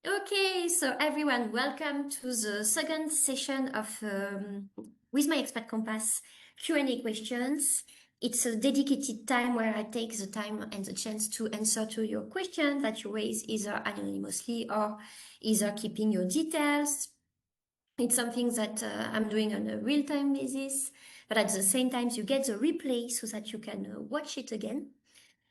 Okay, so everyone, welcome to the second session of With My Expat Compass Q&A questions. It's a dedicated time where I take the time and the chance to answer to your questions that you raise either anonymously or either keeping your details. It's something that I'm doing on a real-time basis, but at the same time, you get the replay so that you can watch it again.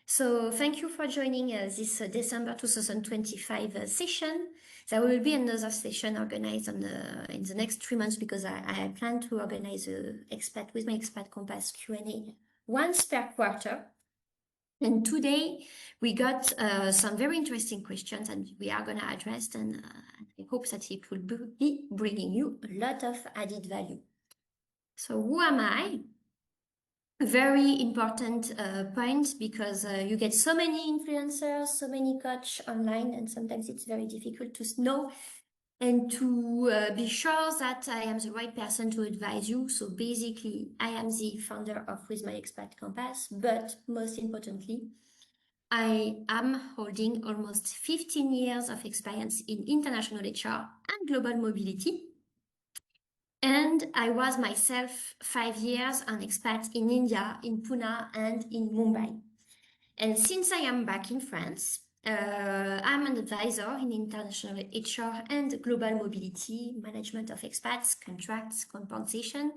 So thank you for joining this December 2025 session. There will be another session organized in the next 3 months because I plan to organize With My Expat Compass Q&A once per quarter. And today we got some very interesting questions and we are going to address, and I hope that it will be bringing you a lot of added value. So who am I? Very important point because you get so many influencers, so many coach online, and sometimes it's very difficult to know and to be sure that I am the right person to advise you. So basically, I am the founder of With My Expat Compass, but most importantly, I am holding almost 15 years of experience in international HR and global mobility. And I was myself 5 years an expat in India, in Pune and in Mumbai. And since I am back in France, I'm an advisor in international HR and global mobility, management of expats, contracts, compensation,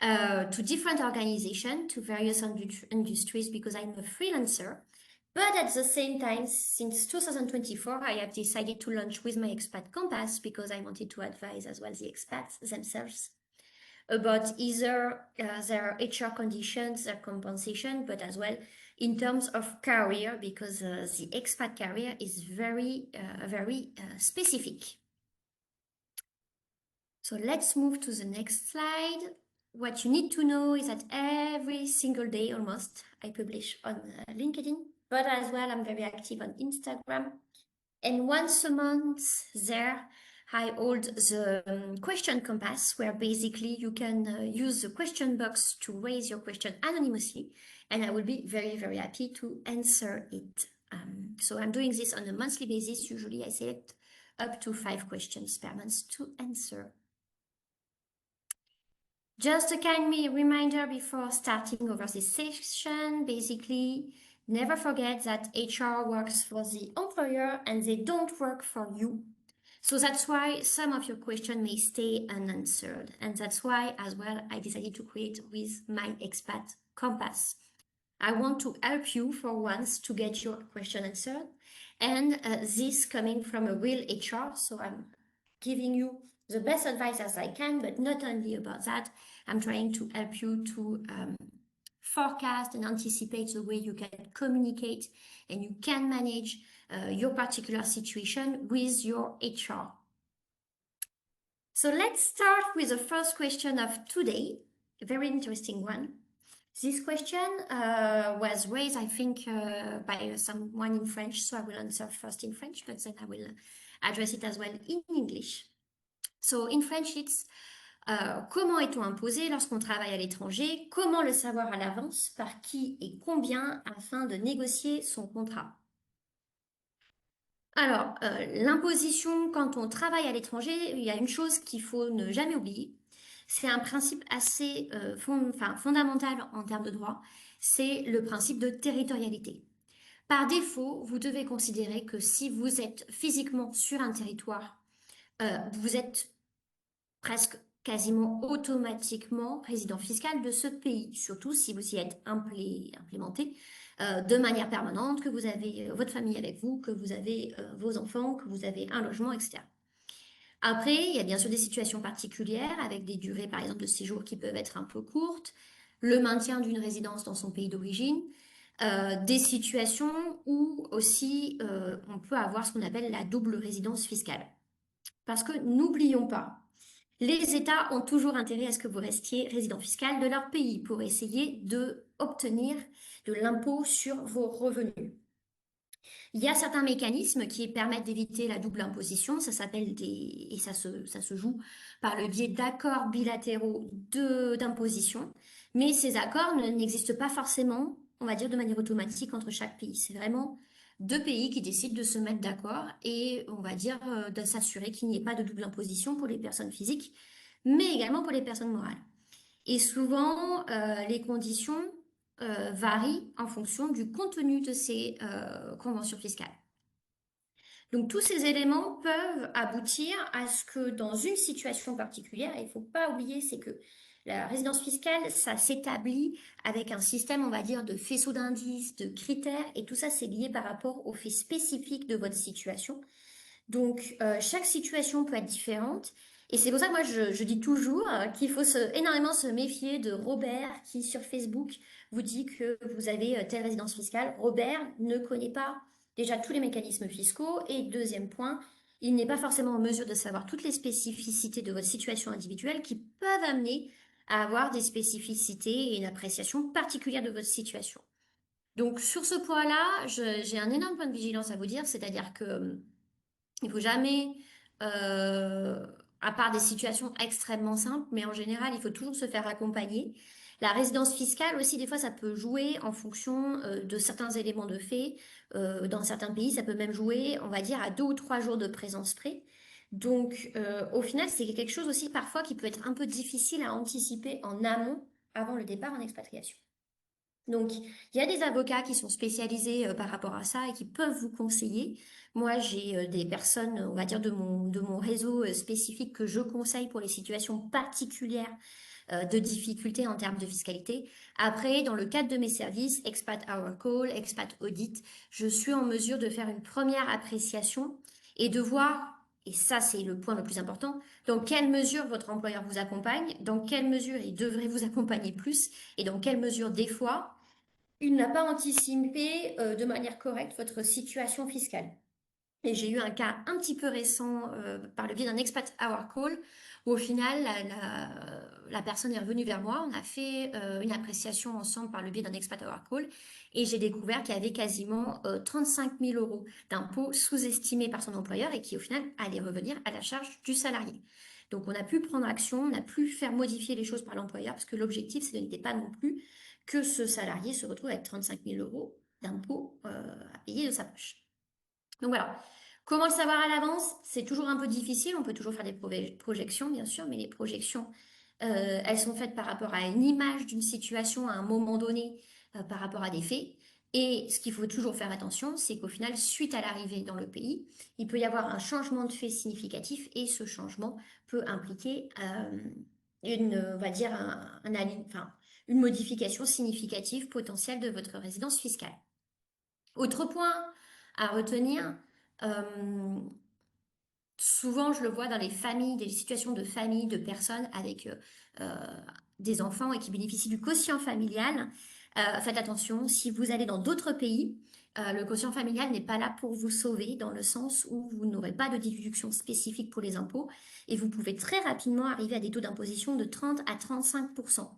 to different organizations, to various industries because I'm a freelancer. But at the same time, since 2024, I have decided to launch With My Expat Compass because I wanted to advise as well the expats themselves about either their HR conditions, their compensation, but as well in terms of career because the expat career is very specific. So let's move to the next slide. What you need to know is that every single day almost I publish on LinkedIn, but as well I'm very active on Instagram. And once a month there, I hold the question compass where basically you can use the question box to raise your question anonymously. And I will be very happy to answer it. So I'm doing this on a monthly basis. Usually I select up to 5 questions per month to answer. Just a kind reminder before starting over this session, basically, never forget that HR works for the employer and they don't work for you. So that's why some of your questions may stay unanswered. And that's why, as well, I decided to create With My Expat Compass. I want to help you for once to get your question answered. And this coming from a real HR. So I'm giving you the best advice as I can, but not only about that, I'm trying to help you to forecast and anticipate the way you can communicate and you can manage your particular situation with your HR. So let's start with the first question of today, a very interesting one. This question was raised, I think, by someone in French, so I will answer first in French, but then I will address it as well in English. So in French, it's comment est-on imposé lorsqu'on travaille à l'étranger? Comment le savoir à l'avance? Par qui et combien afin de négocier son contrat? Alors, l'imposition quand on travaille à l'étranger, il y a une chose qu'il faut ne jamais oublier. C'est un principe assez fondamental en termes de droit. C'est le principe de territorialité. Par défaut, vous devez considérer que si vous êtes physiquement sur un territoire, vous êtes presque quasiment automatiquement résident fiscal de ce pays, surtout si vous y êtes implémenté de manière permanente, que vous avez votre famille avec vous, que vous avez vos enfants, que vous avez un logement, etc. Après, il y a bien sûr des situations particulières avec des durées, par exemple, de séjour qui peuvent être un peu courtes, le maintien d'une résidence dans son pays d'origine, des situations où aussi on peut avoir ce qu'on appelle la double résidence fiscale. Parce que n'oublions pas, les États ont toujours intérêt à ce que vous restiez résident fiscal de leur pays pour essayer de obtenir de l'impôt sur vos revenus. Il y a certains mécanismes qui permettent d'éviter la double imposition, ça s'appelle et ça se joue par le biais d'accords bilatéraux d'imposition, mais ces accords n'existent pas forcément, on va dire, de manière automatique entre chaque pays. C'est vraiment deux pays qui décident de se mettre d'accord et, on va dire, de s'assurer qu'il n'y ait pas de double imposition pour les personnes physiques, mais également pour les personnes morales. Et souvent, les conditions varient en fonction du contenu de ces conventions fiscales. Donc, tous ces éléments peuvent aboutir à ce que dans une situation particulière, et il ne faut pas oublier, c'est que la résidence fiscale, ça s'établit avec un système, on va dire, de faisceau d'indices, de critères, et tout ça, c'est lié par rapport aux faits spécifiques de votre situation. Donc, chaque situation peut être différente. Et c'est pour ça que moi, je dis toujours qu'il faut énormément se méfier de Robert qui, sur Facebook, vous dit que vous avez telle résidence fiscale. Robert ne connaît pas déjà tous les mécanismes fiscaux. Et deuxième point, il n'est pas forcément en mesure de savoir toutes les spécificités de votre situation individuelle qui peuvent amener à avoir des spécificités et une appréciation particulière de votre situation. Donc, sur ce point-là, j'ai un énorme point de vigilance à vous dire, c'est-à-dire que il faut jamais, euh, à part des situations extrêmement simples, mais en général, il faut toujours se faire accompagner. La résidence fiscale aussi, des fois, ça peut jouer en fonction de certains éléments de fait. Dans certains pays, ça peut même jouer, on va dire, à 2 ou 3 jours de présence près. Donc, au final, c'est quelque chose aussi parfois qui peut être un peu difficile à anticiper en amont, avant le départ en expatriation. Donc, il y a des avocats qui sont spécialisés par rapport à ça et qui peuvent vous conseiller. Moi, j'ai des personnes, on va dire, de mon réseau spécifique que je conseille pour les situations particulières de difficultés en termes de fiscalité. Après, dans le cadre de mes services, Expat Hour Call, Expat Audit, je suis en mesure de faire une première appréciation et de voir, et ça c'est le point le plus important, dans quelle mesure votre employeur vous accompagne, dans quelle mesure il devrait vous accompagner plus, et dans quelle mesure des fois il n'a pas anticipé de manière correcte votre situation fiscale. Et j'ai eu un cas un petit peu récent par le biais d'un expat hour call où au final la personne est revenue vers moi. On a fait une appréciation ensemble par le biais d'un expat hour call et j'ai découvert qu'il y avait quasiment 35 000 euros d'impôts sous-estimés par son employeur et qui au final allaient revenir à la charge du salarié. Donc on a pu prendre action, on a pu faire modifier les choses par l'employeur parce que l'objectif ce n'était pas non plus que ce salarié se retrouve avec 35 000 euros d'impôts à payer de sa poche. Donc voilà. Comment le savoir à l'avance? C'est toujours un peu difficile. On peut toujours faire des projections, bien sûr, mais les projections, elles sont faites par rapport à une image d'une situation à un moment donné, par rapport à des faits. Et ce qu'il faut toujours faire attention, c'est qu'au final, suite à l'arrivée dans le pays, il peut y avoir un changement de fait significatif et ce changement peut impliquer on va dire, enfin, une modification significative potentielle de votre résidence fiscale. Autre point à retenir, euh, souvent je le vois dans les familles, des situations de famille, de personnes avec euh, des enfants et qui bénéficient du quotient familial. Faites attention, si vous allez dans d'autres pays, le quotient familial n'est pas là pour vous sauver dans le sens où vous n'aurez pas de déduction spécifique pour les impôts et vous pouvez très rapidement arriver à des taux d'imposition de 30 à 35%.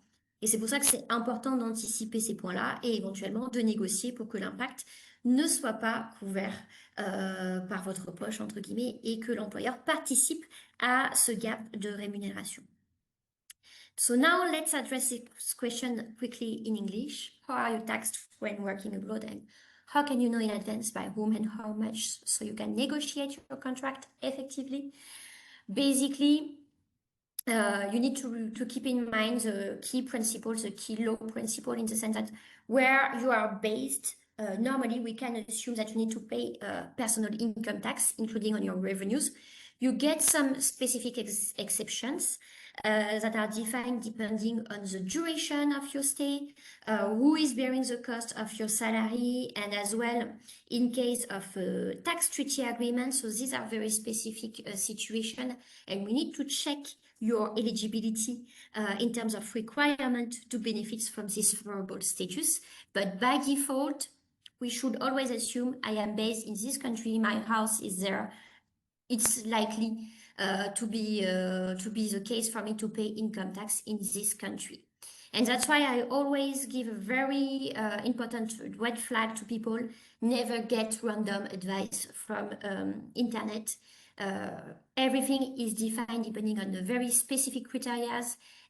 Et c'est pour ça que c'est important d'anticiper ces points-là et éventuellement de négocier pour que l'impact ne soit pas couvert par votre poche, entre guillemets, et que l'employeur participe à ce gap de rémunération. So now let's address this question quickly in English. How are you taxed when working abroad and how can you know in advance by whom and how much so you can negotiate your contract effectively? Basically, you need to keep in mind the key principles, the key law principle in the sense that where you are based, normally we can assume that you need to pay personal income tax, including on your revenues. You get some specific exceptions that are defined depending on the duration of your stay, who is bearing the cost of your salary, and as well in case of a tax treaty agreement. So these are very specific situations, and we need to check your eligibility in terms of requirement to benefit from this favorable status. But by default, we should always assume I am based in this country, my house is there. It's likely to be the case for me to pay income tax in this country. And that's why I always give a very important red flag to people. Never get random advice from internet. Everything is defined depending on the very specific criteria.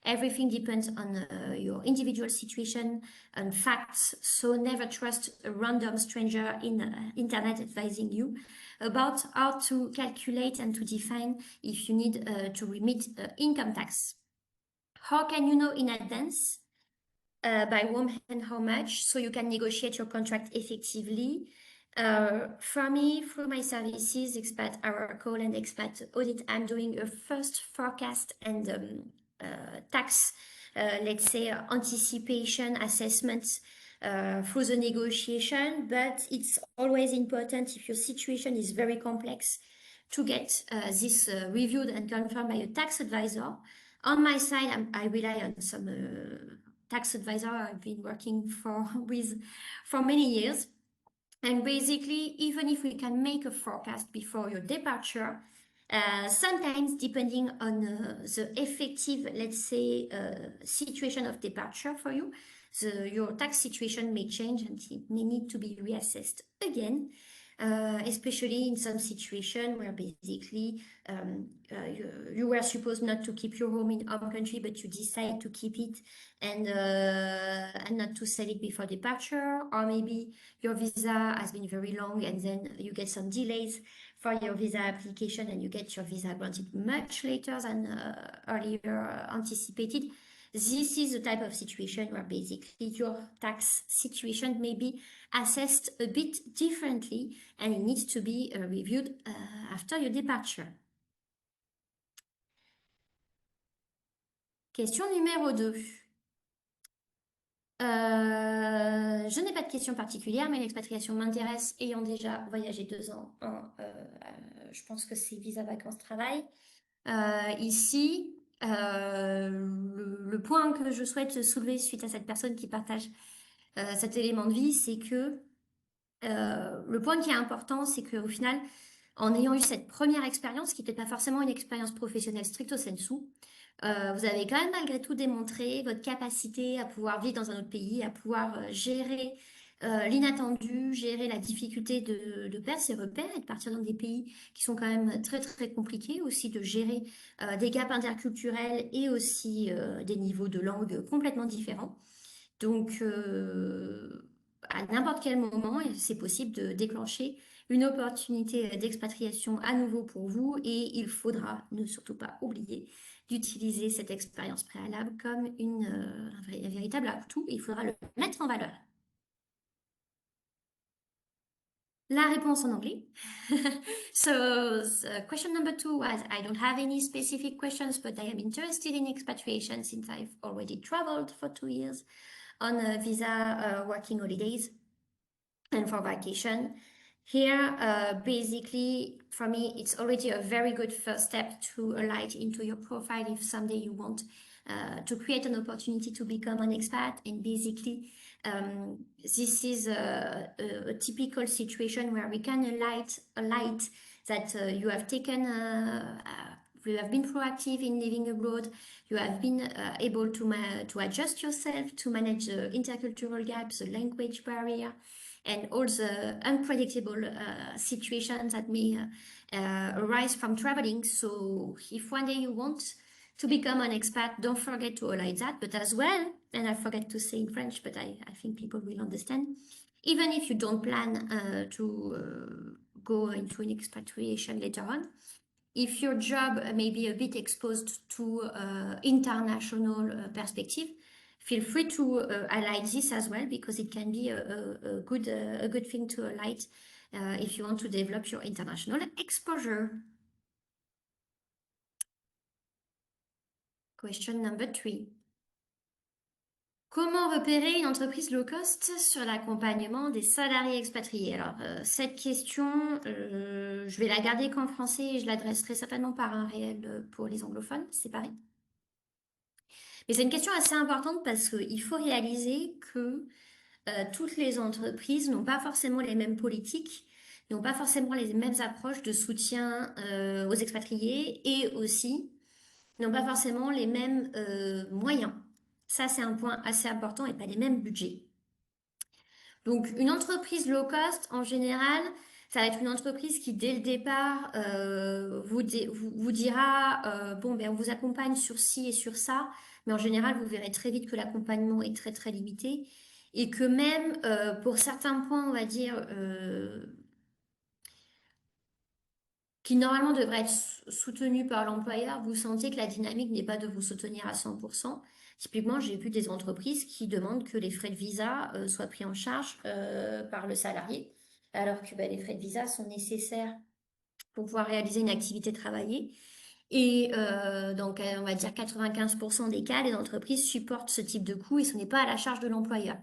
Everything depends on your individual situation and facts. So never trust a random stranger in internet advising you about how to calculate and to define if you need to remit income tax. How can you know in advance by whom and how much so you can negotiate your contract effectively? For me, through my services, Expat Oracle and Expat Audit, I'm doing a first forecast and tax, let's say, anticipation assessment through the negotiation. But it's always important if your situation is very complex to get this reviewed and confirmed by a tax advisor. On my side, I rely on some tax advisor I've been working with for many years. And basically, even if we can make a forecast before your departure, sometimes depending on the effective, let's say, situation of departure for you, your tax situation may change and it may need to be reassessed again. Especially in some situation where basically you were supposed not to keep your home in home country, but you decide to keep it and not to sell it before departure, or maybe your visa has been very long and then you get some delays for your visa application and you get your visa granted much later than earlier anticipated. This is the type of situation where basically your tax situation may be assessed a bit differently and it needs to be reviewed after your departure. Question numéro 2. Je n'ai pas de question particulière, mais l'expatriation m'intéresse. Ayant déjà voyagé 2 ans, je pense que c'est visa vacances-travail. Ici, le point que je souhaite soulever suite à cette personne qui partage cet élément de vie, c'est que le point qui est important, c'est qu'au final, en ayant eu cette première expérience, qui n'était pas forcément une expérience professionnelle stricto sensu, vous avez quand même malgré tout démontré votre capacité à pouvoir vivre dans un autre pays, à pouvoir gérer l'inattendu, gérer la difficulté de perdre ses repères et de partir dans des pays qui sont quand même très très compliqués, aussi de gérer des gaps interculturels et aussi des niveaux de langue complètement différents. Donc, à n'importe quel moment, c'est possible de déclencher une opportunité d'expatriation à nouveau pour vous et il faudra ne surtout pas oublier d'utiliser cette expérience préalable comme un véritable atout. Il faudra le mettre en valeur. La réponse en anglais. So, question number 2 was, I don't have any specific questions, but I am interested in expatriation since I've already traveled for 2 years on a visa working holidays and for vacation. Here, basically, for me, it's already a very good first step to alight into your profile if someday you want to create an opportunity to become an expat. And basically, this is a typical situation where we can alight that you have taken you have been proactive in living abroad. You have been able to adjust yourself, to manage the intercultural gaps, the language barrier, and all the unpredictable situations that may arise from traveling. So if one day you want to become an expat, don't forget to highlight that. But as well, and I forget to say in French, but I think people will understand, even if you don't plan to go into an expatriation later on, if your job may be a bit exposed to international perspective, feel free to highlight this as well, because it can be a good thing to highlight if you want to develop your international exposure. Question number 3. Comment repérer une entreprise low cost sur l'accompagnement des salariés expatriés? Alors, cette question, je vais la garder qu'en français et je l'adresserai certainement par un réel pour les anglophones, c'est pareil. Mais c'est une question assez importante parce qu'il faut réaliser que toutes les entreprises n'ont pas forcément les mêmes politiques, n'ont pas forcément les mêmes approches de soutien aux expatriés et aussi n'ont pas forcément les mêmes moyens. Ça, c'est un point assez important et pas les mêmes budgets. Donc, une entreprise low cost, en général, ça va être une entreprise qui, dès le départ, vous dira, bon, ben, on vous accompagne sur ci et sur ça, mais en général, vous verrez très vite que l'accompagnement est très, très limité et que même pour certains points, on va dire, qui normalement devraient être soutenus par l'employeur, vous sentez que la dynamique n'est pas de vous soutenir à 100%. Typiquement, j'ai vu des entreprises qui demandent que les frais de visa soient pris en charge par le salarié, alors que ben, les frais de visa sont nécessaires pour pouvoir réaliser une activité travaillée. Et donc, on va dire 95% des cas, les entreprises supportent ce type de coût et ce n'est pas à la charge de l'employeur.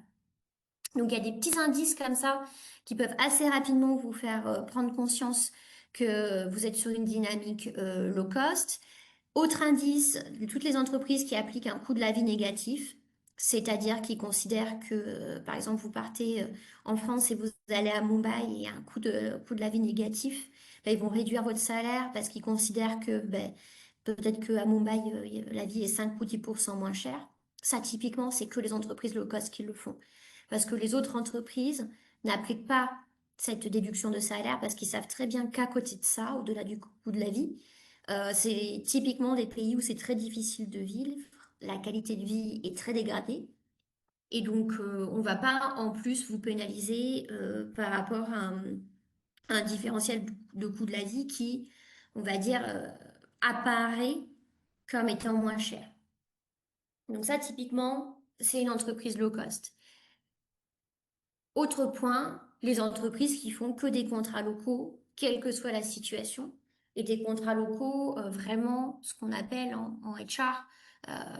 Donc, il y a des petits indices comme ça qui peuvent assez rapidement vous faire prendre conscience que vous êtes sur une dynamique low cost. Autre indice, toutes les entreprises qui appliquent un coût de la vie négatif, c'est-à-dire qui considèrent que, par exemple, vous partez en France et vous allez à Mumbai et un coût de la vie négatif, ben, ils vont réduire votre salaire parce qu'ils considèrent que ben, peut-être qu'à Mumbai, la vie est 5 ou 10% moins chère. Ça, typiquement, c'est que les entreprises low cost qui le font. Parce que les autres entreprises n'appliquent pas cette déduction de salaire parce qu'ils savent très bien qu'à côté de ça, au-delà du coût de la vie, c'est typiquement des pays où c'est très difficile de vivre, la qualité de vie est très dégradée. Et donc, on ne va pas en plus vous pénaliser par rapport à un différentiel de coût de la vie qui, on va dire, apparaît comme étant moins cher. Donc ça, typiquement, c'est une entreprise low cost. Autre point, les entreprises qui font que des contrats locaux, quelle que soit la situation, et des contrats locaux vraiment ce qu'on appelle en HR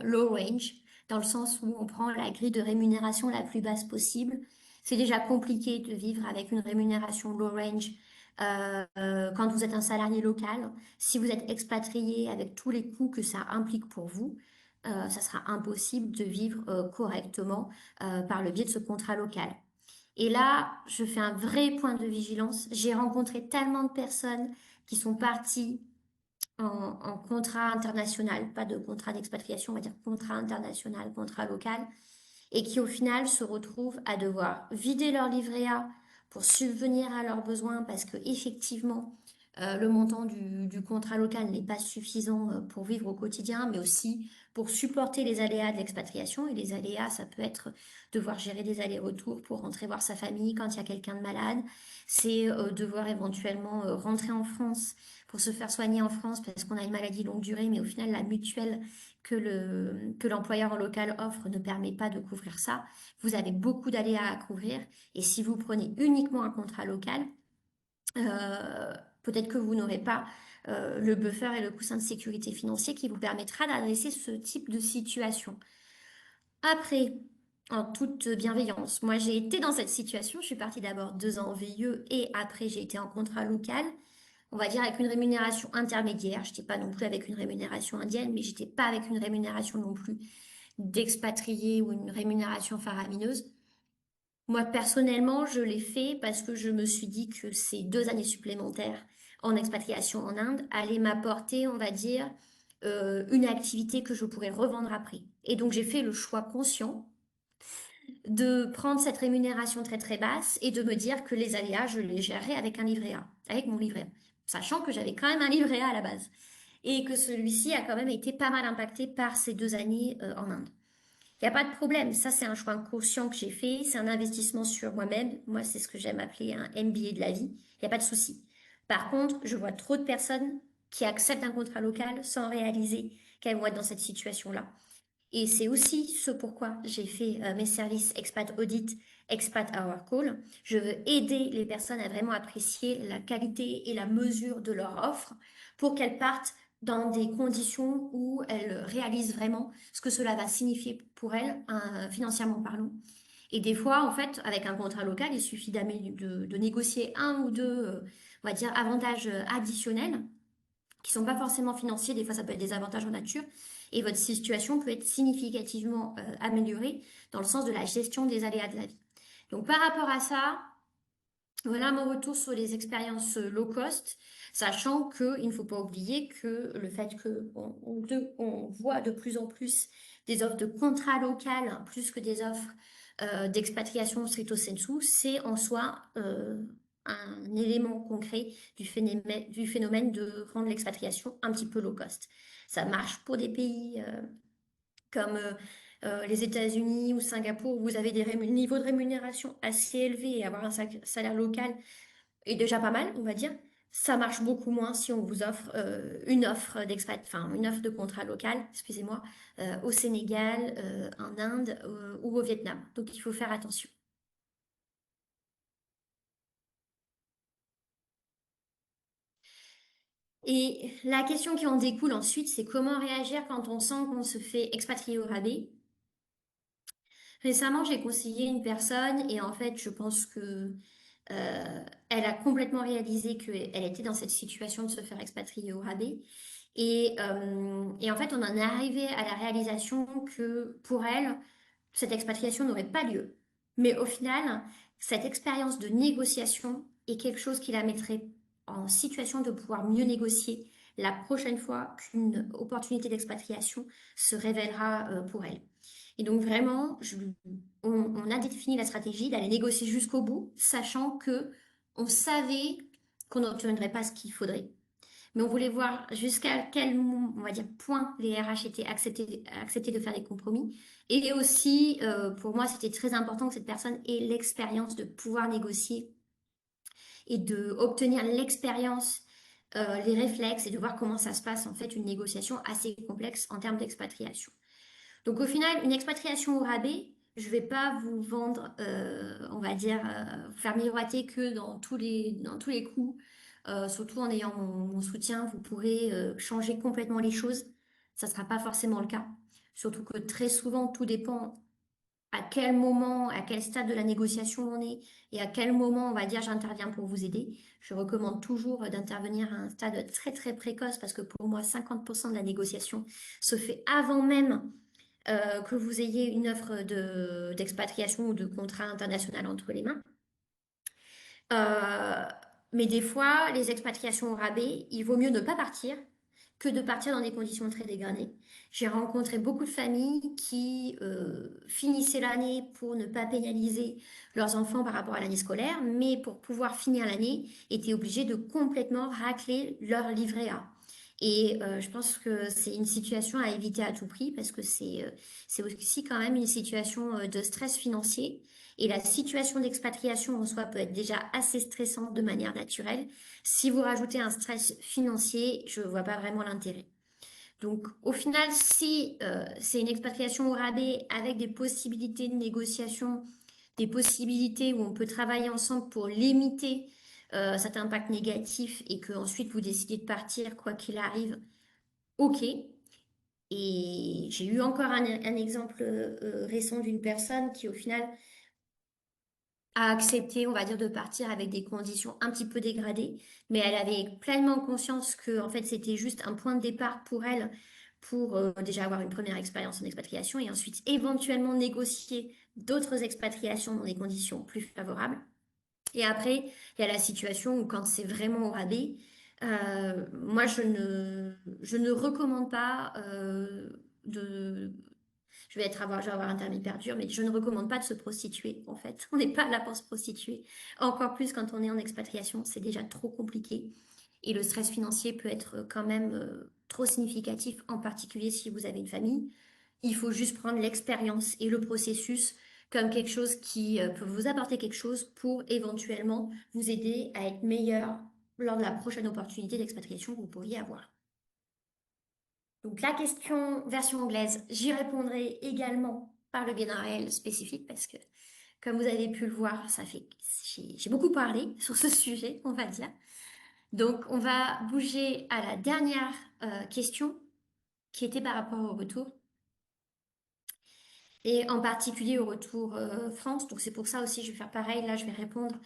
low range, dans le sens où on prend la grille de rémunération la plus basse possible. C'est déjà compliqué de vivre avec une rémunération low range quand vous êtes un salarié local. Si vous êtes expatrié avec tous les coûts que ça implique pour vous, ça sera impossible de vivre correctement par le biais de ce contrat local. Et là, je fais un vrai point de vigilance. J'ai rencontré tellement de personnes qui sont parties en contrat international, pas de contrat d'expatriation, on va dire contrat international, contrat local, et qui au final se retrouvent à devoir vider leur livret A pour subvenir à leurs besoins parce que effectivement le montant du contrat local n'est pas suffisant pour vivre au quotidien, mais aussi pour supporter les aléas de l'expatriation. Et les aléas, ça peut être devoir gérer des allers-retours pour rentrer voir sa famille quand il y a quelqu'un de malade. C'est devoir éventuellement rentrer en France pour se faire soigner en France parce qu'on a une maladie longue durée, mais au final, la mutuelle que l'employeur local offre ne permet pas de couvrir ça. Vous avez beaucoup d'aléas à couvrir. Et si vous prenez uniquement un contrat local, peut-être que vous n'aurez pas le buffer et le coussin de sécurité financier qui vous permettra d'adresser ce type de situation. Après, en toute bienveillance, moi j'ai été dans cette situation. Je suis partie d'abord 2 ans en VIE et après j'ai été en contrat local. On va dire avec une rémunération intermédiaire. Je n'étais pas non plus avec une rémunération indienne, mais j'étais pas avec une rémunération non plus d'expatrié ou une rémunération faramineuse. Moi, personnellement, je l'ai fait parce que je me suis dit que ces 2 années supplémentaires en expatriation en Inde allaient m'apporter, on va dire, une activité que je pourrais revendre après. Et donc, j'ai fait le choix conscient de prendre cette rémunération très très basse et de me dire que les aléas, je les gérerais avec un livret A, avec mon livret A, sachant que j'avais quand même un livret A à la base et que celui-ci a quand même été pas mal impacté par ces 2 années en Inde. Il n'y a pas de problème, ça c'est un choix conscient que j'ai fait, c'est un investissement sur moi-même. Moi, c'est ce que j'aime appeler un MBA de la vie. Il n'y a pas de souci. Par contre, je vois trop de personnes qui acceptent un contrat local sans réaliser qu'elles vont être dans cette situation-là. Et c'est aussi ce pourquoi j'ai fait mes services Expat Audit, Expat Hour Call. Je veux aider les personnes à vraiment apprécier la qualité et la mesure de leur offre pour qu'elles partent dans des conditions où elles réalisent vraiment ce que cela va signifier pour elles, financièrement parlant. Et des fois, en fait, avec un contrat local, il suffit de négocier un ou deux, on va dire, avantages additionnels qui sont pas forcément financiers, des fois ça peut être des avantages en nature, et votre situation peut être significativement améliorée dans le sens de la gestion des aléas de la vie. Donc par rapport à ça, voilà mon retour sur les expériences low cost, sachant qu'il ne faut pas oublier que le fait on voit de plus en plus des offres de contrat local plus que des offres d'expatriation stricto sensu, c'est en soi un élément concret du phénomène de rendre l'expatriation un petit peu low cost. Ça marche pour des pays comme les États-Unis ou Singapour, où vous avez des niveaux de rémunération assez élevés et avoir un salaire local est déjà pas mal, on va dire. Ça marche beaucoup moins si on vous offre une offre enfin une offre de contrat local, excusez-moi, au Sénégal, en Inde ou au Vietnam. Donc il faut faire attention. Et la question qui en découle ensuite, c'est comment réagir quand on sent qu'on se fait expatrier au rabais. Récemment, j'ai conseillé une personne et en fait, je pense que elle a complètement réalisé qu'elle était dans cette situation de se faire expatrier au rabais. Et en fait, on en est arrivé à la réalisation que pour elle, cette expatriation n'aurait pas lieu. Mais au final, cette expérience de négociation est quelque chose qui la mettrait en situation de pouvoir mieux négocier la prochaine fois qu'une opportunité d'expatriation se révélera pour elle. Et donc vraiment, on a défini la stratégie d'aller négocier jusqu'au bout, sachant que on savait qu'on n'obtiendrait pas ce qu'il faudrait. Mais on voulait voir jusqu'à quel, on va dire, point les RH étaient acceptés de faire des compromis. Et aussi, pour moi, c'était très important que cette personne ait l'expérience de pouvoir négocier et de obtenir l'expérience, les réflexes et de voir comment ça se passe, en fait, une négociation assez complexe en termes d'expatriation. Donc au final, une expatriation au rabais, je vais pas vous vendre, on va dire, vous faire miroiter que dans tous les coups, surtout en ayant mon soutien, vous pourrez changer complètement les choses. Ça sera pas forcément le cas. Surtout que très souvent, tout dépend à quel moment, à quel stade de la négociation on est et à quel moment, on va dire, j'interviens pour vous aider. Je recommande toujours d'intervenir à un stade très très précoce parce que pour moi, 50% de la négociation se fait avant même que vous ayez une offre d'expatriation ou de contrat international entre les mains. Euh, mais des fois, les expatriations au rabais, il vaut mieux ne pas partir que de partir dans des conditions très dégradées. J'ai rencontré beaucoup de familles qui finissaient l'année pour ne pas pénaliser leurs enfants par rapport à l'année scolaire, mais pour pouvoir finir l'année, étaient obligés de complètement racler leur livret A. Et je pense que c'est une situation à éviter à tout prix parce que c'est aussi quand même une situation de stress financier. Et la situation d'expatriation en soi peut être déjà assez stressante de manière naturelle. Si vous rajoutez un stress financier, je ne vois pas vraiment l'intérêt. Donc, au final, si c'est une expatriation au rabais avec des possibilités de négociation, des possibilités où on peut travailler ensemble pour limiter cet impact négatif et que ensuite vous décidez de partir quoi qu'il arrive, ok. Et j'ai eu encore un exemple récent d'une personne qui, au final, a accepté, on va dire, de partir avec des conditions un petit peu dégradées, mais elle avait pleinement conscience que, en fait, c'était juste un point de départ pour elle, pour déjà avoir une première expérience en expatriation et ensuite éventuellement négocier d'autres expatriations dans des conditions plus favorables. Et après, il y a la situation où quand c'est vraiment au rabais, moi, je ne recommande pas de je vais avoir un terme hyper dur, mais je ne recommande pas de se prostituer, en fait. On n'est pas là pour se prostituer. Encore plus quand on est en expatriation, c'est déjà trop compliqué. Et le stress financier peut être quand même trop significatif, en particulier si vous avez une famille. Il faut juste prendre l'expérience et le processus comme quelque chose qui peut vous apporter quelque chose pour éventuellement vous aider à être meilleur lors de la prochaine opportunité d'expatriation que vous pourriez avoir. Donc la question version anglaise, j'y répondrai également par le biais d'un réel spécifique parce que, comme vous avez pu le voir, j'ai beaucoup parlé sur ce sujet, on va dire. Donc on va bouger à la dernière question qui était par rapport au retour et en particulier au retour France. Donc c'est pour ça aussi je vais faire pareil. Là je vais répondre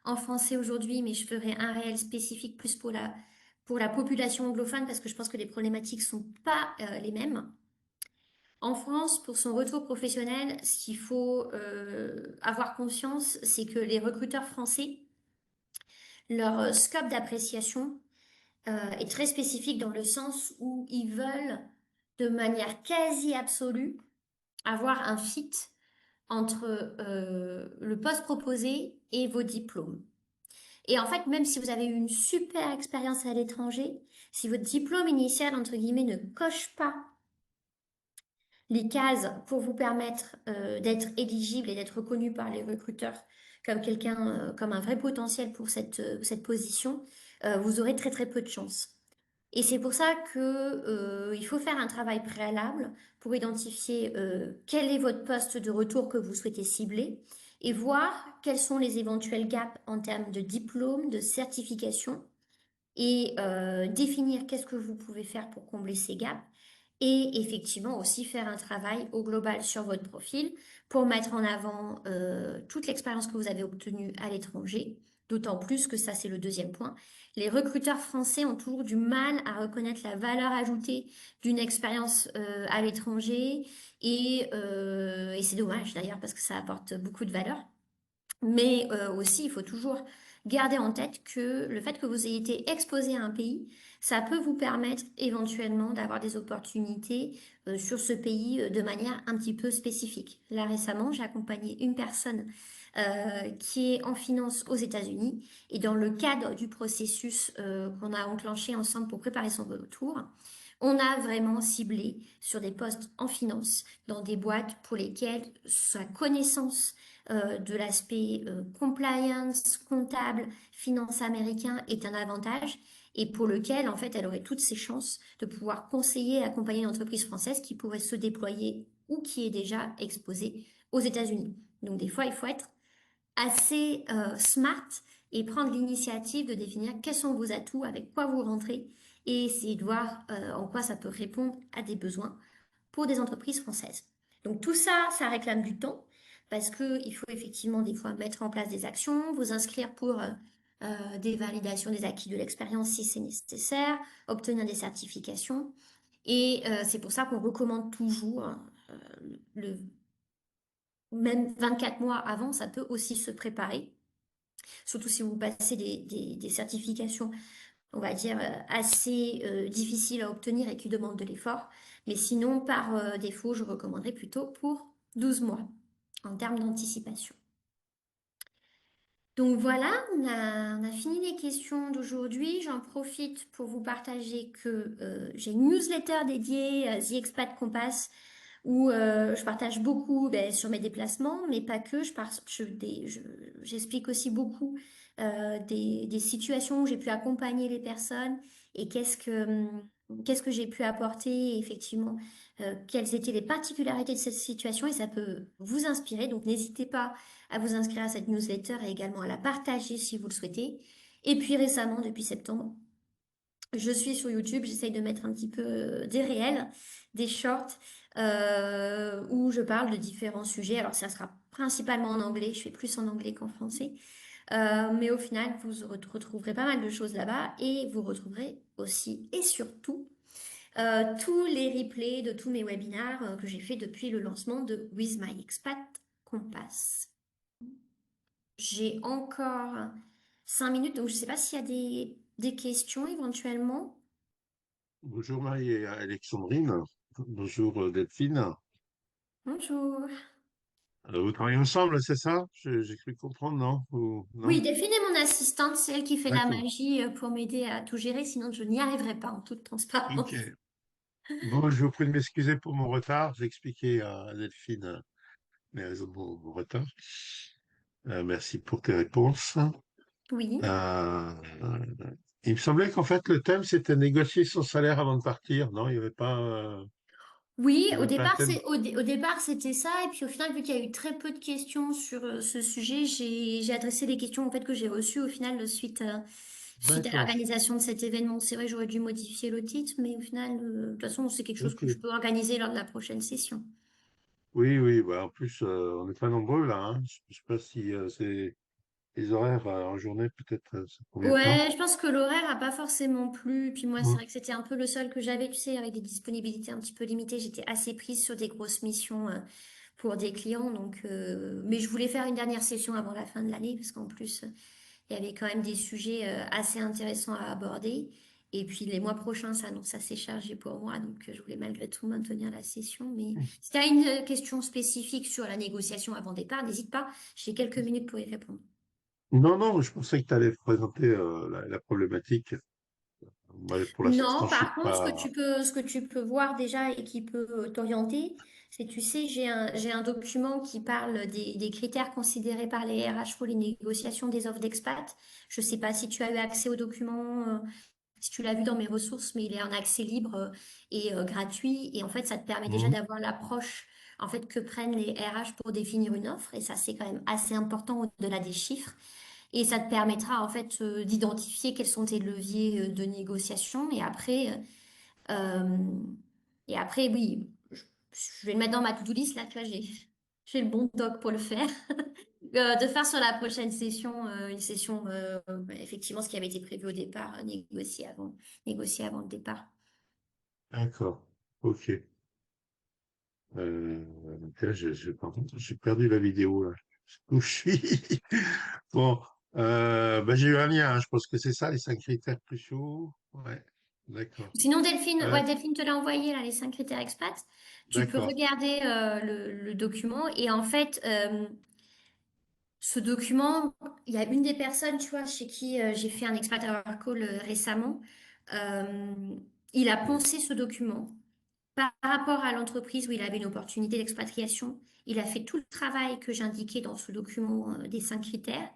en français aujourd'hui, mais je ferai un réel spécifique plus pour la population anglophone parce que je pense que les problématiques sont pas les mêmes. En France, pour son retour professionnel, ce qu'il faut avoir conscience, c'est que les recruteurs français, leur scope d'appréciation est très spécifique dans le sens où ils veulent, de manière quasi absolue, avoir un fit entre le poste proposé et vos diplômes. Et en fait, même si vous avez eu une super expérience à l'étranger, si votre diplôme initial, entre guillemets, ne coche pas les cases pour vous permettre d'être éligible et d'être reconnu par les recruteurs comme quelqu'un, comme un vrai potentiel pour cette position, vous aurez très très peu de chance. Et c'est pour ça que, il faut faire un travail préalable pour identifier quel est votre poste de retour que vous souhaitez cibler et voir quels sont les éventuels gaps en termes de diplôme, de certification et définir qu'est-ce que vous pouvez faire pour combler ces gaps et effectivement aussi faire un travail au global sur votre profil pour mettre en avant toute l'expérience que vous avez obtenue à l'étranger. D'autant plus que ça, c'est le deuxième point. Les recruteurs français ont toujours du mal à reconnaître la valeur ajoutée d'une expérience à l'étranger et c'est dommage d'ailleurs parce que ça apporte beaucoup de valeur. Mais aussi, il faut toujours garder en tête que le fait que vous ayez été exposé à un pays, ça peut vous permettre éventuellement d'avoir des opportunités sur ce pays de manière un petit peu spécifique. Là, récemment, j'ai accompagné une personne qui est en finance aux États-Unis et dans le cadre du processus qu'on a enclenché ensemble pour préparer son retour, on a vraiment ciblé sur des postes en finance dans des boîtes pour lesquelles sa connaissance de l'aspect compliance, comptable, finance américain est un avantage et pour lequel, en fait, elle aurait toutes ses chances de pouvoir conseiller et accompagner une entreprise française qui pourrait se déployer ou qui est déjà exposée aux États-Unis. Donc, des fois, il faut être assez smart et prendre l'initiative de définir quels sont vos atouts, avec quoi vous rentrez et essayer de voir en quoi ça peut répondre à des besoins pour des entreprises françaises. Donc tout ça, ça réclame du temps parce qu'il faut effectivement des fois mettre en place des actions, vous inscrire pour des validations des acquis de l'expérience si c'est nécessaire, obtenir des certifications. Et c'est pour ça qu'on recommande toujours, le, même 24 mois avant, ça peut aussi se préparer, surtout si vous passez des certifications on va dire, assez difficile à obtenir et qui demande de l'effort. Mais sinon, par défaut, je recommanderais plutôt pour 12 mois en termes d'anticipation. Donc voilà, on a fini les questions d'aujourd'hui. J'en profite pour vous partager que j'ai une newsletter dédiée à The Expat Compass où je partage beaucoup ben, sur mes déplacements, mais pas que. J'explique aussi beaucoup des situations où j'ai pu accompagner les personnes et qu'est-ce que j'ai pu apporter, et effectivement, quelles étaient les particularités de cette situation et ça peut vous inspirer. Donc n'hésitez pas à vous inscrire à cette newsletter et également à la partager si vous le souhaitez. Et puis récemment, depuis septembre, je suis sur YouTube, j'essaye de mettre un petit peu des réels, des shorts, où je parle de différents sujets. Alors, ça sera principalement en anglais, je fais plus en anglais qu'en français. Mais au final, vous retrouverez pas mal de choses là-bas et vous retrouverez aussi et surtout tous les replays de tous mes webinaires que j'ai fait depuis le lancement de With My Expat Compass. J'ai encore 5 minutes, donc je ne sais pas s'il y a des questions éventuellement. Bonjour Marie et Alexandrine. Bonjour Delphine. Bonjour. Vous travaillez ensemble, c'est ça? J'ai cru comprendre, non? Ou Oui, non? Delphine est mon assistante, c'est elle qui fait la D'accord. magie pour m'aider à tout gérer, sinon je n'y arriverai pas en toute Ok. transparence. Bon, je vous prie de m'excuser pour mon retard. J'ai expliqué à Delphine les raisons de mon retard. Merci pour tes réponses. Oui. Euh, il me semblait qu'en fait le thème c'était négocier son salaire avant de partir. Non, Oui, il y au avait pas un départ, thème. au départ, c'était ça. Et puis au final, vu qu'il y a eu très peu de questions sur ce sujet, j'ai adressé les questions en fait, que j'ai reçues au final suite à D'accord. l'organisation de cet événement. C'est vrai, j'aurais dû modifier le titre, mais au final, de toute façon, c'est quelque chose Ok. que je peux organiser lors de la prochaine session. Oui, oui. Bah, en plus, on n'est pas nombreux là. Hein. Je sais pas si c'est les horaires en journée, peut-être ça convient pas. Ouais, je pense que l'horaire a pas forcément plu. Puis moi, c'est Mm. vrai que c'était un peu le seul que j'avais, tu sais, avec des disponibilités un petit peu limitées. J'étais assez prise sur des grosses missions pour des clients. Donc, mais je voulais faire une dernière session avant la fin de l'année parce qu'en plus, il y avait quand même des sujets assez intéressants à aborder. Et puis les mois prochains s'annoncent assez chargés pour moi. Donc, je voulais malgré tout maintenir la session. Mais si tu as une question spécifique sur la négociation avant départ, n'hésite pas. J'ai quelques minutes pour y répondre. Non, non, je pensais que tu allais présenter la problématique. Moi, pour l'instant, Non, je suis par contre, pas. ce que tu peux voir déjà et qui peut t'orienter, c'est, tu sais, j'ai un document qui parle des critères considérés par les RH pour les négociations des offres d'expat. Je sais pas si tu as eu accès au document, si tu l'as vu dans mes ressources, mais il est en accès libre et gratuit. Et en fait, ça te permet déjà Mhm. d'avoir l'approche en fait que prennent les RH pour définir une offre. Et ça, c'est quand même assez important au-delà des chiffres. Et ça te permettra en fait d'identifier quels sont tes leviers de négociation. Euh, et après, oui, je vais le mettre dans ma to-do list là. Tu vois, j'ai le bon doc pour le faire. De faire sur la prochaine session, une session, effectivement, ce qui avait été prévu au départ, négocier avant le départ. D'accord. Ok. Tiens, par contre, j'ai perdu la vidéo là. Où je suis. Bon, bah, j'ai eu un lien, hein. Je pense que c'est ça, les 5 critères cruciaux. Ouais, d'accord. Sinon, Delphine, Euh, ouais, Delphine te l'a envoyé, là, les 5 critères expat. Tu peux d'accord. regarder le document et en fait, ce document, il y a une des personnes, tu vois, chez qui j'ai fait un expat hour call récemment. euh, il a Mm. poncé ce document par rapport à l'entreprise où il avait une opportunité d'expatriation. Il a fait tout le travail que j'indiquais dans ce document des 5 critères.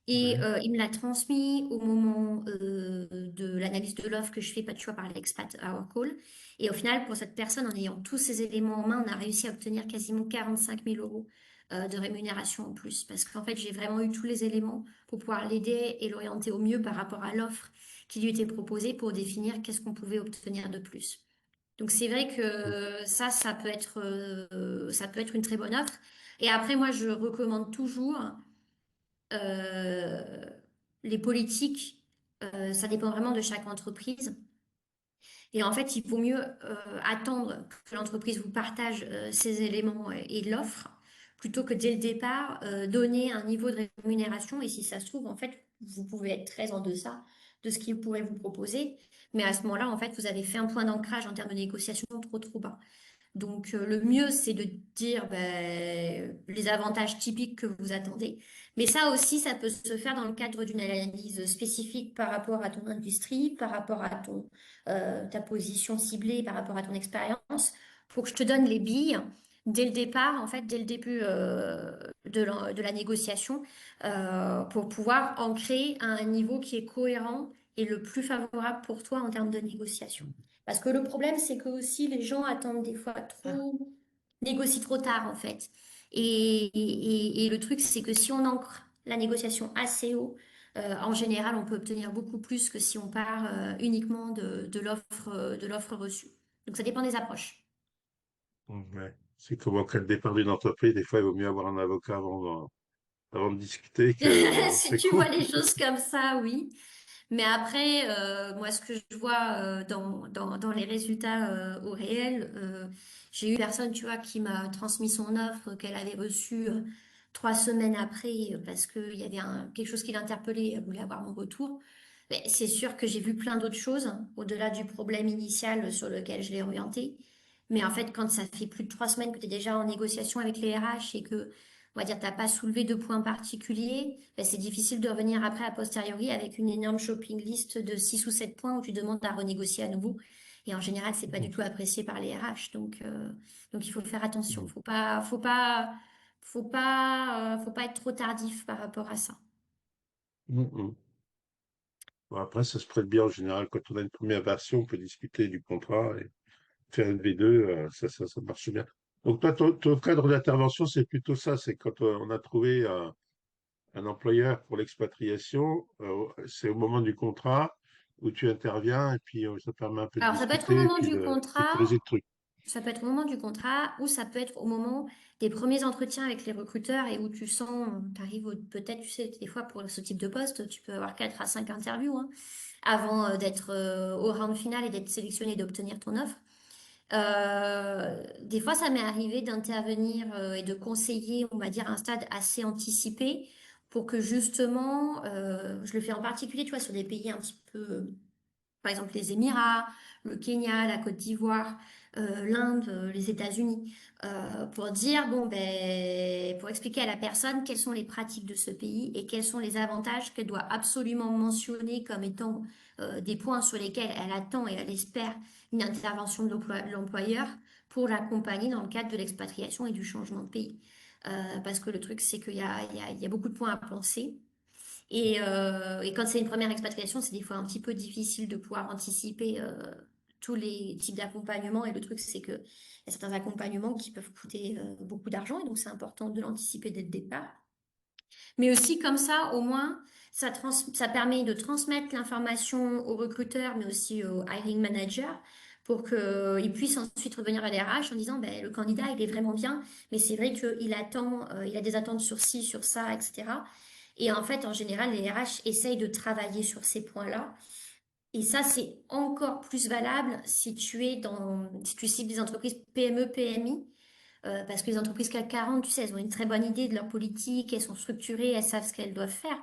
Et Ouais. il me l'a transmis au moment de l'analyse de l'offre que je fais, pas tu vois, par l'expat hour call. Et au final, pour cette personne, en ayant tous ces éléments en main, on a réussi à obtenir quasiment 45 000 € de rémunération en plus. Parce qu'en fait, j'ai vraiment eu tous les éléments pour pouvoir l'aider et l'orienter au mieux par rapport à l'offre qui lui était proposée pour définir qu'est-ce qu'on pouvait obtenir de plus. Donc c'est vrai que ça peut être une très bonne offre. Et après, moi, je recommande toujours euh, les politiques, ça dépend vraiment de chaque entreprise. Et en fait, il vaut mieux attendre que l'entreprise vous partage ces éléments et l'offre plutôt que dès le départ donner un niveau de rémunération. Et si ça se trouve, en fait, vous pouvez être très en deçà de ce qu'ils pourraient vous proposer. Mais à ce moment-là, en fait, vous avez fait un point d'ancrage en termes de négociation trop bas. Donc, le mieux, c'est de dire ben, les avantages typiques que vous attendez. Mais ça aussi, ça peut se faire dans le cadre d'une analyse spécifique par rapport à ton industrie, par rapport à ta position ciblée, par rapport à ton expérience, pour que je te donne les billes dès le départ, en fait, dès le début de la négociation, pour pouvoir ancrer à un niveau qui est cohérent et le plus favorable pour toi en termes de négociation. Parce que le problème, c'est que aussi les gens attendent des fois trop, négocient trop tard en fait. Et le truc, c'est que si on ancre la négociation assez haut, en général, on peut obtenir beaucoup plus que si on part uniquement de l'offre reçue. Donc ça dépend des approches. Ouais. C'est comme au cas de départ d'une entreprise, des fois, il vaut mieux avoir un avocat avant de discuter qu'avant de Si ce tu coup. vois les choses comme ça, oui. Mais après, moi, ce que je vois dans les résultats au réel, j'ai eu une personne, tu vois, qui m'a transmis son offre qu'elle avait reçue 3 semaines après parce qu'il y avait quelque chose qui l'interpellait, elle voulait avoir mon retour. Mais c'est sûr que j'ai vu plein d'autres choses au-delà du problème initial sur lequel je l'ai orienté. Mais en fait, quand ça fait plus de 3 semaines que tu es déjà en négociation avec les RH et que, on va dire, t'as pas soulevé de points particuliers, ben, c'est difficile de revenir après a posteriori avec une énorme shopping list de 6 ou 7 points où tu demandes à renégocier à nouveau. Et en général, c'est pas du tout apprécié par les RH. Donc il faut faire attention. Faut pas être trop tardif par rapport à ça. Mhm. Bon, après, ça se prête bien en général. Quand on a une première version, on peut discuter du contrat et faire une V2, ça marche bien. Donc, toi, ton cadre d'intervention, c'est plutôt ça. C'est quand on a trouvé un employeur pour l'expatriation, c'est au moment du contrat où tu interviens et puis ça permet un peu de Alors, ça peut être au discuter et moment puis du de contrat, sécuriser le truc. ça peut être au moment du contrat, ou ça peut être au moment des premiers entretiens avec les recruteurs et où tu sens, tu arrives peut-être, tu sais, des fois pour ce type de poste, tu peux avoir 4 à 5 interviews hein, avant d'être au round final et d'être sélectionné et d'obtenir ton offre. Des fois, ça m'est arrivé d'intervenir et de conseiller, on va dire, un stade assez anticipé pour que justement, je le fais en particulier, tu vois, sur des pays un petit peu par exemple les Émirats, le Kenya, la Côte d'Ivoire, l'Inde, les États-Unis, pour dire, bon, ben, pour expliquer à la personne quelles sont les pratiques de ce pays et quels sont les avantages qu'elle doit absolument mentionner comme étant des points sur lesquels elle attend et elle espère une intervention de l'employeur pour l'accompagner dans le cadre de l'expatriation et du changement de pays. Parce que le truc, c'est qu'il y a beaucoup de points à penser. Et quand c'est une première expatriation, c'est des fois un petit peu difficile de pouvoir anticiper tous les types d'accompagnement. Et le truc, c'est qu'il y a certains accompagnements qui peuvent coûter beaucoup d'argent. Et donc, c'est important de l'anticiper dès le départ. Mais aussi, comme ça, au moins, ça permet de transmettre l'information aux recruteurs, mais aussi au hiring manager, pour qu'ils puissent ensuite revenir à l'RH en disant, ben, le candidat, il est vraiment bien, mais c'est vrai qu'il attend, il a des attentes sur ci, sur ça, etc. Et en fait, en général, les RH essayent de travailler sur ces points-là. Et ça, c'est encore plus valable si tu cibles des entreprises PME, PMI, parce que les entreprises CAC 40, tu sais, elles ont une très bonne idée de leur politique, elles sont structurées, elles savent ce qu'elles doivent faire.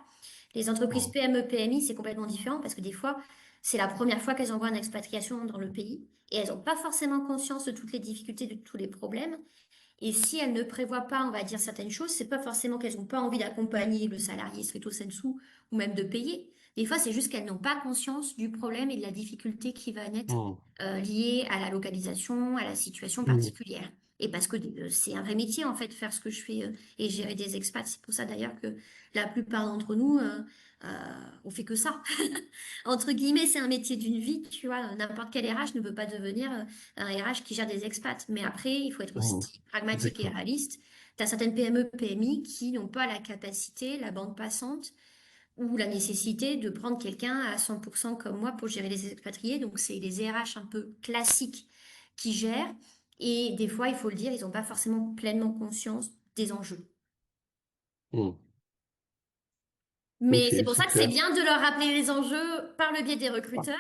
Les entreprises Mm. PME, PMI, c'est complètement différent parce que des fois, c'est la première fois qu'elles envoient une expatriation dans le pays et elles n'ont pas forcément conscience de toutes les difficultés, de tous les problèmes. Et si elles ne prévoient pas, on va dire, certaines choses, c'est pas forcément qu'elles n'ont pas envie d'accompagner le salarié stricto sensu ou même de payer. Des fois, c'est juste qu'elles n'ont pas conscience du problème et de la difficulté qui va naître Mm. liée à la localisation, à la situation Mm. particulière. Et parce que c'est un vrai métier, en fait, faire ce que je fais et gérer des expats. C'est pour ça, d'ailleurs, que la plupart d'entre nous, on fait que ça. Entre guillemets, c'est un métier d'une vie, tu vois. N'importe quel RH ne peut pas devenir un RH qui gère des expats. Mais après, il faut être aussi Mm. pragmatique et D'accord. réaliste. Tu as certaines PME, PMI qui n'ont pas la capacité, la bande passante ou la nécessité de prendre quelqu'un à 100% comme moi pour gérer les expatriés. Donc, c'est les RH un peu classiques qui gèrent. Et des fois, il faut le dire, ils n'ont pas forcément pleinement conscience des enjeux. Mm. Mais Ok, c'est pour ça c'est que c'est clair. bien de leur rappeler les enjeux par le biais des recruteurs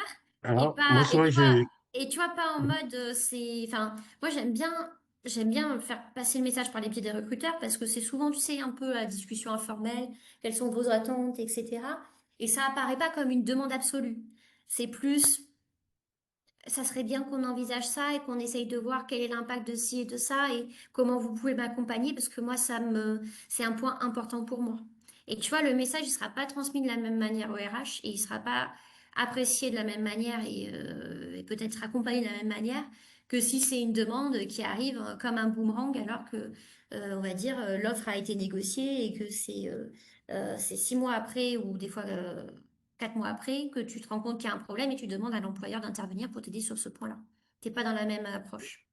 et Alors, moi, pas c'est vrai que j'ai. et tu vois pas en mode c'est enfin moi j'aime bien faire passer le message par les biais des recruteurs parce que c'est souvent tu sais un peu la discussion informelle, quelles sont vos attentes, etc. Et ça apparaît pas comme une demande absolue. C'est plus ça serait bien qu'on envisage ça et qu'on essaye de voir quel est l'impact de ci et de ça et comment vous pouvez m'accompagner parce que moi, c'est un point important pour moi. Et tu vois, le message, il sera pas transmis de la même manière au RH et il sera pas apprécié de la même manière et peut-être accompagné de la même manière que si c'est une demande qui arrive comme un boomerang alors que, on va dire, l'offre a été négociée et que c'est 6 mois après ou des fois 4 mois après que tu te rends compte qu'il y a un problème et tu demandes à l'employeur d'intervenir pour t'aider sur ce point-là. T'es pas dans la même approche.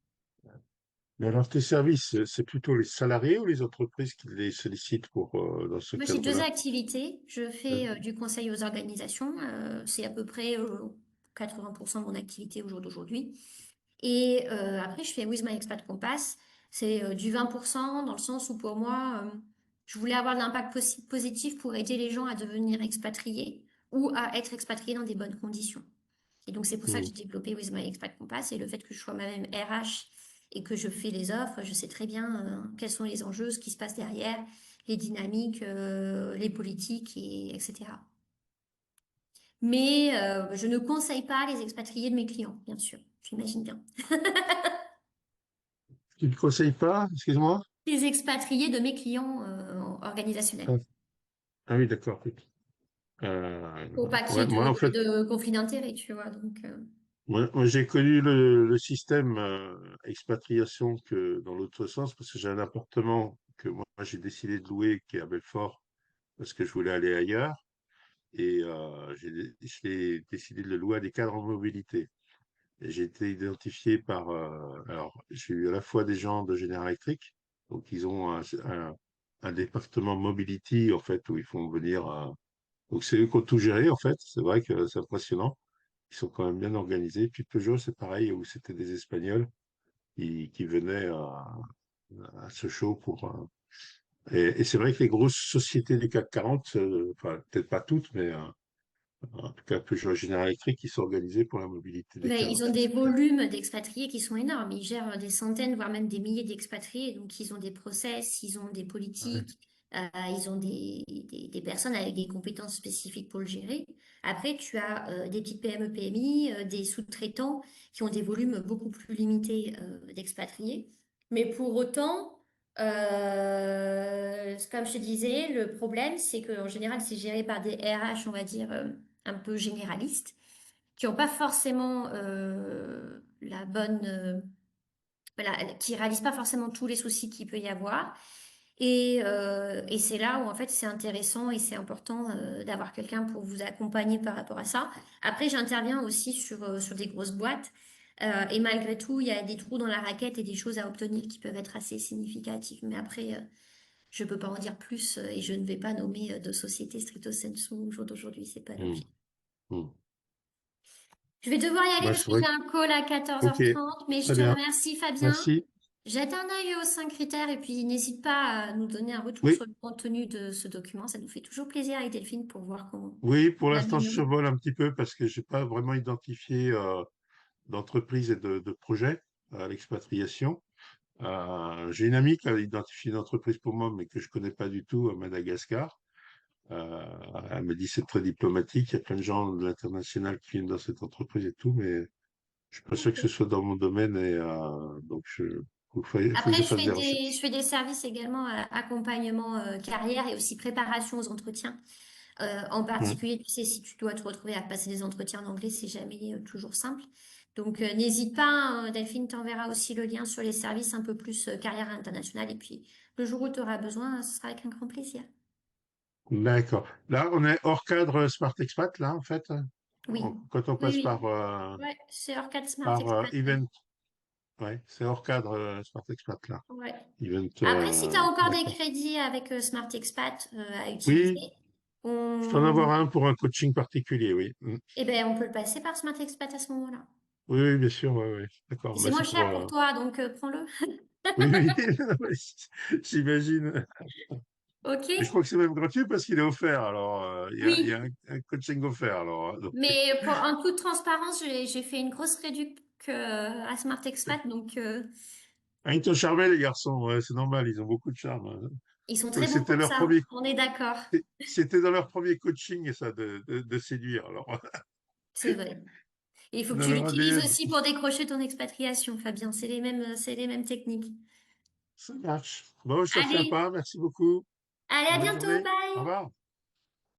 Mais alors, tes services, c'est plutôt les salariés ou les entreprises qui les sollicitent pour dans ce Moi, j'ai deux cadre-là? activités. Je fais Hein. du conseil aux organisations. C'est à peu près 80% de mon activité au jour d'aujourd'hui. Et après, je fais With My Expat Compass. C'est du 20% dans le sens où pour moi, je voulais avoir de l'impact positif pour aider les gens à devenir expatriés ou à être expatriés dans des bonnes conditions. Et donc, c'est pour ça que Mm. j'ai développé With My Expat Compass et le fait que je sois moi-même RH et que je fais les offres, je sais très bien quels sont les enjeux, ce qui se passe derrière, les dynamiques, les politiques, etc. Mais je ne conseille pas les expatriés de mes clients, bien sûr. J'imagine bien. Tu ne conseilles pas, excuse-moi? Les expatriés de mes clients organisationnels. Ah, ah oui, d'accord. Oui. Pour pas qu'il y Ouais, ait moi, en fait, de conflit d'intérêts, tu vois. Donc, moi, j'ai connu le système expatriation que dans l'autre sens, parce que j'ai un appartement que moi, j'ai décidé de louer qui est à Belfort, parce que je voulais aller ailleurs. Et j'ai décidé de le louer à des cadres en mobilité. Et j'ai été identifié par... alors, j'ai eu à la fois des gens de General Electric, donc ils ont un département mobility, en fait, où ils font venir... donc c'est eux qui ont tout géré, en fait. C'est vrai que c'est impressionnant. Ils sont quand même bien organisés. Puis Peugeot, c'est pareil, où c'était des Espagnols qui venaient à ce show pour... et c'est vrai que les grosses sociétés du CAC 40, enfin, peut-être pas toutes, mais en tout cas Peugeot General Electric, qui sont organisés pour la mobilité des ben, ils cadres. ont Ça, des c'est clair. volumes d'expatriés qui sont énormes. Ils gèrent des centaines, voire même des milliers d'expatriés. Donc, ils ont des process, ils ont des Ouais. politiques, ils ont des personnes avec des compétences spécifiques pour le gérer. Après, tu as des petites PME, PMI, des sous-traitants qui ont des volumes beaucoup plus limités d'expatriés. Mais pour autant, comme je te disais, le problème, c'est qu'en général, c'est géré par des RH, on va dire, un peu généralistes, qui n'ont pas forcément la bonne... voilà, qui réalisent pas forcément tous les soucis qu'il peut y avoir. Et c'est là où en fait c'est intéressant et c'est important d'avoir quelqu'un pour vous accompagner par rapport à ça. Après, j'interviens aussi sur des grosses boîtes. Et malgré tout, il y a des trous dans la raquette et des choses à obtenir qui peuvent être assez significatives. Mais après, je peux pas en dire plus et je ne vais pas nommer de société stricto sensu au jour d'aujourd'hui. C'est pas Mm, l'objet. mm. Je vais devoir y aller Bah, parce c'est que vrai. j'ai un call à Ok, 14h30, mais je très te bien. remercie Fabien. Merci. Jette un œil aux 5 critères et puis n'hésite pas à nous donner un retour Oui, sur le contenu de ce document. Ça nous fait toujours plaisir avec Delphine pour voir comment oui, pour l'instant, je l'améliorer. survole un petit peu parce que j'ai pas vraiment identifié d'entreprise et de projet à l'expatriation. J'ai une amie qui a identifié une entreprise pour moi, mais que je connais pas du tout à Madagascar. Euh, Elle me dit c'est très diplomatique, il y a plein de gens de l'international qui viennent dans cette entreprise et tout, mais je suis pas sûr que ce Ok. soit dans mon domaine et donc faut que Après, je je fasse fais des je recherches. fais des services également accompagnement carrière et aussi préparation aux entretiens. En Hmm. particulier, tu sais, si tu dois te retrouver à passer des entretiens en anglais, c'est jamais toujours simple. Donc, n'hésite pas, Delphine t'enverra aussi le lien sur les services un peu plus carrière internationale. Et puis, le jour où tu auras besoin, ce sera avec un grand plaisir. D'accord. Là, on est hors cadre Smart Expat, là, en fait. Oui, Quand on oui, passe oui. Ouais, c'est Orcat Smart Expat. Ouais. Event, ouais, c'est hors cadre Smart Expat, là. Ouais. Event, Après, si tu as encore des d'accord. crédits avec Smart Expat à Oui, utiliser, je dois en avoir on... un pour un coaching particulier, oui. Hmm. eh ben, on peut le passer par Smart Expat à ce moment-là. Oui, oui, bien sûr, oui, oui. Et D'accord. c'est moins Merci pour. cher pour toi, donc prends-le. Oui, oui, oui, j'imagine. Ok? Et je crois que c'est même gratuit parce qu'il est offert. Alors, il y a Oui. un coaching offert. Alors, donc, Mais en toute transparence, j'ai fait une grosse réduc à Smart Expat, donc ah, ils t'ont charmé, les garçons. Ouais, c'est normal, ils ont beaucoup de charme, hein. ils sont Donc, très bons pour ça. On est d'accord. c'était dans leur premier coaching, ça, de séduire. Alors, C'est vrai. Et il faut que on en tu verra l'utilises bien. aussi pour décrocher ton expatriation, Fabien. C'est les mêmes techniques. Ça marche. Bon, je te retiens Allez, pas. Merci beaucoup. allez, à Bonne bientôt. journée. Au Bye. revoir.